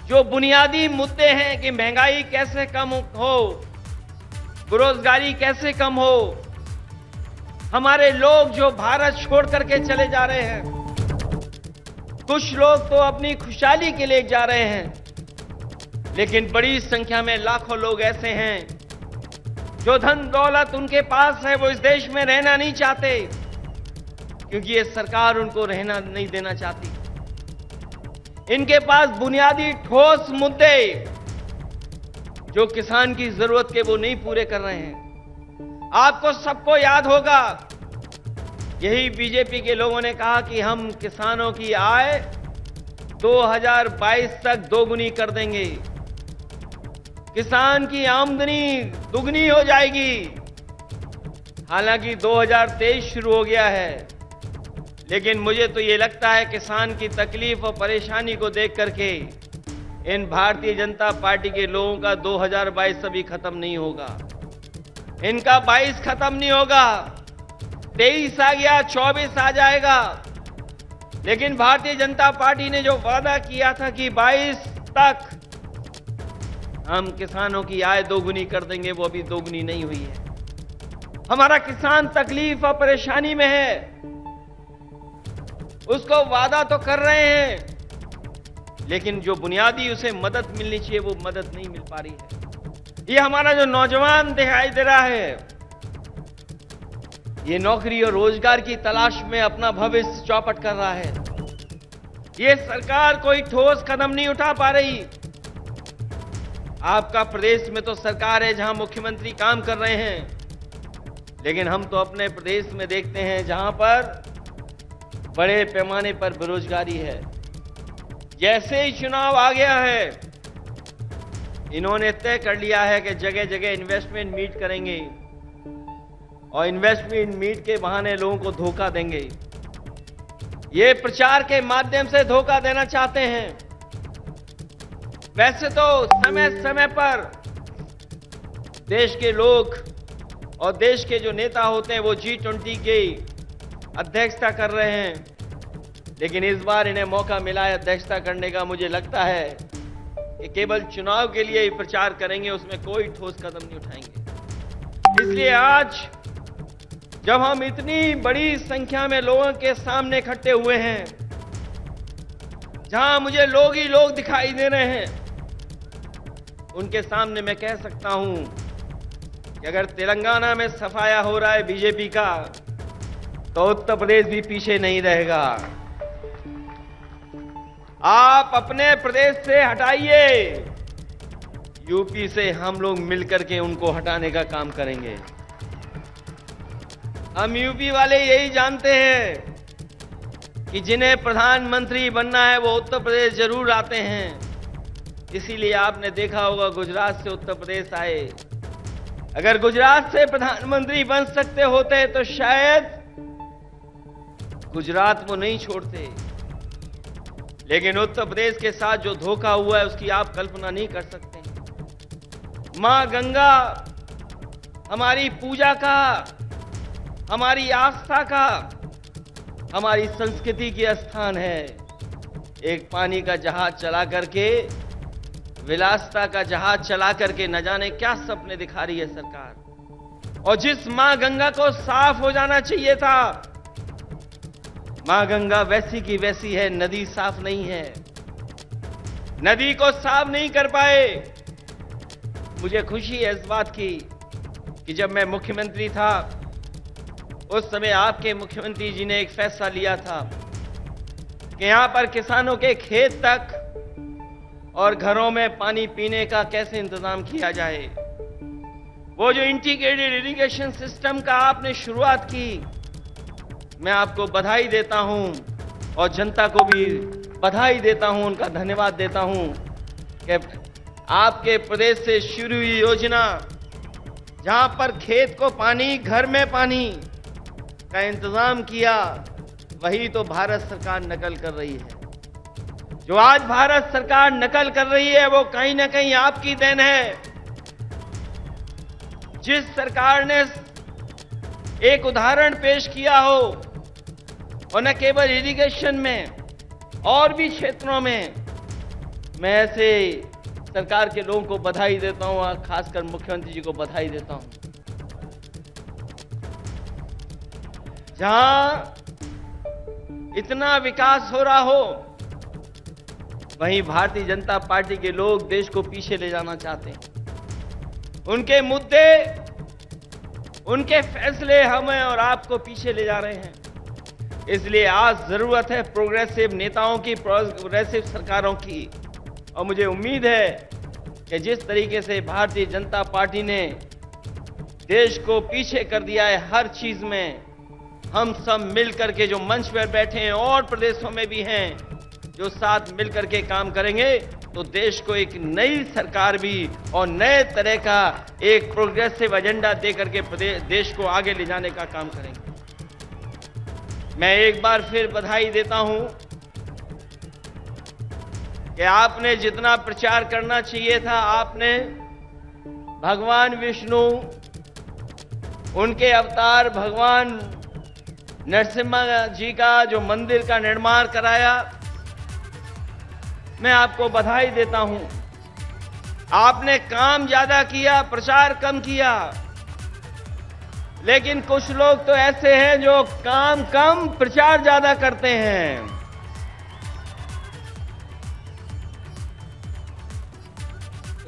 जो बुनियादी मुद्दे हैं कि महंगाई कैसे कम हो, बेरोजगारी कैसे कम हो, हमारे लोग जो भारत छोड़ करके चले जा रहे हैं, कुछ लोग तो अपनी खुशहाली के लिए जा रहे हैं, लेकिन बड़ी संख्या में लाखों लोग ऐसे हैं जो धन दौलत उनके पास है, वो इस देश में रहना नहीं चाहते क्योंकि ये सरकार उनको रहना नहीं देना चाहती। इनके पास बुनियादी ठोस मुद्दे जो किसान की जरूरत के वो नहीं पूरे कर रहे हैं। आपको सबको याद होगा, यही बीजेपी के लोगों ने कहा कि हम किसानों की आय 2022 तक दोगुनी कर देंगे, किसान की आमदनी दुगनी हो जाएगी। हालांकि 2023 शुरू हो गया है, लेकिन मुझे तो ये लगता है किसान की तकलीफ और परेशानी को देख करके इन भारतीय जनता पार्टी के लोगों का 2022 अभी खत्म नहीं होगा, इनका 22 खत्म नहीं होगा। 23 आ गया, 24 आ जाएगा, लेकिन भारतीय जनता पार्टी ने जो वादा किया था कि 22 तक हम किसानों की आय दोगुनी कर देंगे, वो अभी दोगुनी नहीं हुई है। हमारा किसान तकलीफ और परेशानी में है, उसको वादा तो कर रहे हैं, लेकिन जो बुनियादी उसे मदद मिलनी चाहिए वो मदद नहीं मिल पा रही है। ये हमारा जो नौजवान दिखाई दे रहा है, ये नौकरी और रोजगार की तलाश में अपना भविष्य चौपट कर रहा है। ये सरकार कोई ठोस कदम नहीं उठा पा रही। आपका प्रदेश में तो सरकार है जहां मुख्यमंत्री काम कर रहे हैं, लेकिन हम तो अपने प्रदेश में देखते हैं जहां पर बड़े पैमाने पर बेरोजगारी है। जैसे ही चुनाव आ गया है, इन्होंने तय कर लिया है कि जगह जगह इन्वेस्टमेंट मीट करेंगे और इन्वेस्टमेंट मीट के बहाने लोगों को धोखा देंगे। ये प्रचार के माध्यम से धोखा देना चाहते हैं। वैसे तो समय समय पर देश के लोग और देश के जो नेता होते हैं वो G20 की अध्यक्षता कर रहे हैं, लेकिन इस बार इन्हें मौका मिला है अध्यक्षता करने का। मुझे लगता है कि केवल चुनाव के लिए ही प्रचार करेंगे, उसमें कोई ठोस कदम नहीं उठाएंगे। इसलिए आज जब हम इतनी बड़ी संख्या में लोगों के सामने इकट्ठे हुए हैं, जहां मुझे लोग ही लोग दिखाई दे रहे हैं, उनके सामने मैं कह सकता हूं कि अगर तेलंगाना में सफाया हो रहा है बीजेपी का, तो उत्तर प्रदेश भी पीछे नहीं रहेगा। आप अपने प्रदेश से हटाइए, यूपी से हम लोग मिलकर के उनको हटाने का काम करेंगे। हम यूपी वाले यही जानते हैं कि जिन्हें प्रधानमंत्री बनना है वो उत्तर प्रदेश जरूर आते हैं। इसीलिए आपने देखा होगा गुजरात से उत्तर प्रदेश आए। अगर गुजरात से प्रधानमंत्री बन सकते होते तो शायद गुजरात को नहीं छोड़ते, लेकिन उत्तर प्रदेश के साथ जो धोखा हुआ है उसकी आप कल्पना नहीं कर सकते। मां गंगा हमारी पूजा का, हमारी आस्था का, हमारी संस्कृति की स्थान है। एक पानी का जहाज चला करके, विलासता का जहाज चला करके न जाने क्या सपने दिखा रही है सरकार। और जिस मां गंगा को साफ हो जाना चाहिए था, मां गंगा वैसी की वैसी है, नदी साफ नहीं है, नदी को साफ नहीं कर पाए। मुझे खुशी है इस बात की कि जब मैं मुख्यमंत्री था उस समय आपके मुख्यमंत्री जी ने एक फैसला लिया था कि यहां पर किसानों के खेत तक और घरों में पानी पीने का कैसे इंतजाम किया जाए। वो जो इंटीग्रेटेड इरिगेशन सिस्टम का आपने शुरुआत की, मैं आपको बधाई देता हूं और जनता को भी बधाई देता हूं, उनका धन्यवाद देता हूं कि आपके प्रदेश से शुरू हुई योजना जहां पर खेत को पानी, घर में पानी का इंतजाम किया, वही तो भारत सरकार नकल कर रही है। जो आज भारत सरकार नकल कर रही है वो कहीं ना कहीं आपकी देन है। जिस सरकार ने एक उदाहरण पेश किया हो, और न केवल इरिगेशन में और भी क्षेत्रों में, मैं ऐसे सरकार के लोगों को बधाई देता हूं, और खासकर मुख्यमंत्री जी को बधाई देता हूं। जहां इतना विकास हो रहा हो, वहीं भारतीय जनता पार्टी के लोग देश को पीछे ले जाना चाहते हैं। उनके मुद्दे, उनके फैसले हमें और आपको पीछे ले जा रहे हैं। इसलिए आज जरूरत है प्रोग्रेसिव नेताओं की, प्रोग्रेसिव सरकारों की। और मुझे उम्मीद है कि जिस तरीके से भारतीय जनता पार्टी ने देश को पीछे कर दिया है हर चीज में, हम सब मिलकर के जो मंच पर बैठे हैं और प्रदेशों में भी हैं, जो साथ मिलकर के काम करेंगे तो देश को एक नई सरकार भी और नए तरह का एक प्रोग्रेसिव एजेंडा देकर के देश को आगे ले जाने का काम करेंगे। मैं एक बार फिर बधाई देता हूं कि आपने जितना प्रचार करना चाहिए था, आपने भगवान विष्णु, उनके अवतार भगवान नरसिम्हा जी का जो मंदिर का निर्माण कराया, मैं आपको बधाई देता हूं। आपने काम ज्यादा किया, प्रचार कम किया, लेकिन कुछ लोग तो ऐसे हैं जो काम कम प्रचार ज्यादा करते हैं।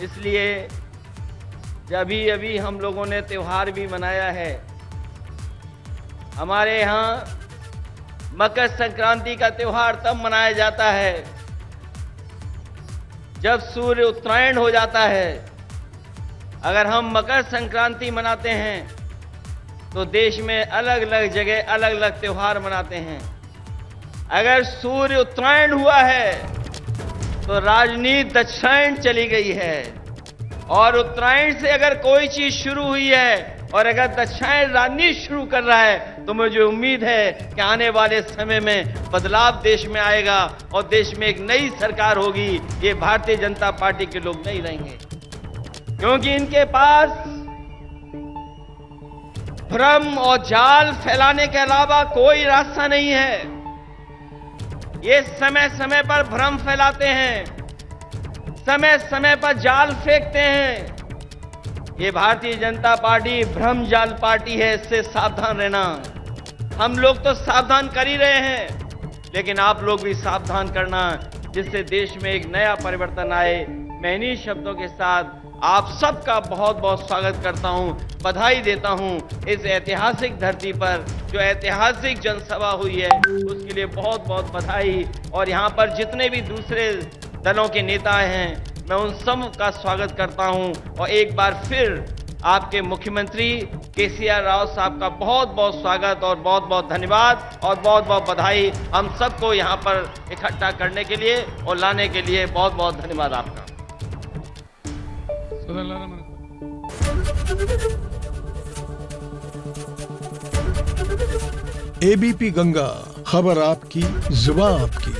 इसलिए अभी हम लोगों ने त्योहार भी मनाया है। हमारे यहां मकर संक्रांति का त्योहार तब मनाया जाता है जब सूर्य उत्तरायण हो जाता है। अगर हम मकर संक्रांति मनाते हैं तो देश में अलग अलग जगह अलग अलग त्योहार मनाते हैं। अगर सूर्य उत्तरायण हुआ है तो राजनीति दक्षिणायन चली गई है, और उत्तरायण से अगर कोई चीज शुरू हुई है और अगर दक्षिणायन राजनीति शुरू कर रहा है तो मुझे उम्मीद है कि आने वाले समय में बदलाव देश में आएगा और देश में एक नई सरकार होगी। ये भारतीय जनता पार्टी के लोग नहीं रहेंगे, क्योंकि इनके पास भ्रम और जाल फैलाने के अलावा कोई रास्ता नहीं है। ये समय समय पर भ्रम फैलाते हैं, समय समय पर जाल फेंकते हैं। ये भारतीय जनता पार्टी भ्रम जाल पार्टी है, इससे सावधान रहना। हम लोग तो सावधान कर ही रहे हैं, लेकिन आप लोग भी सावधान करना, जिससे देश में एक नया परिवर्तन आए। मैं इन्हीं शब्दों के साथ आप सबका बहुत बहुत स्वागत करता हूं, बधाई देता हूं। इस ऐतिहासिक धरती पर जो ऐतिहासिक जनसभा हुई है उसके लिए बहुत बहुत बधाई। और यहां पर जितने भी दूसरे दलों के नेता हैं, मैं उन सब का स्वागत करता हूं। और एक बार फिर आपके मुख्यमंत्री केसीआर राव साहब का बहुत बहुत स्वागत और बहुत बहुत धन्यवाद और बहुत बहुत बधाई। हम सबको यहां पर इकट्ठा करने के लिए और लाने के लिए बहुत बहुत धन्यवाद आपका। एबीपी गंगा, खबर आपकी, जुबान आपकी।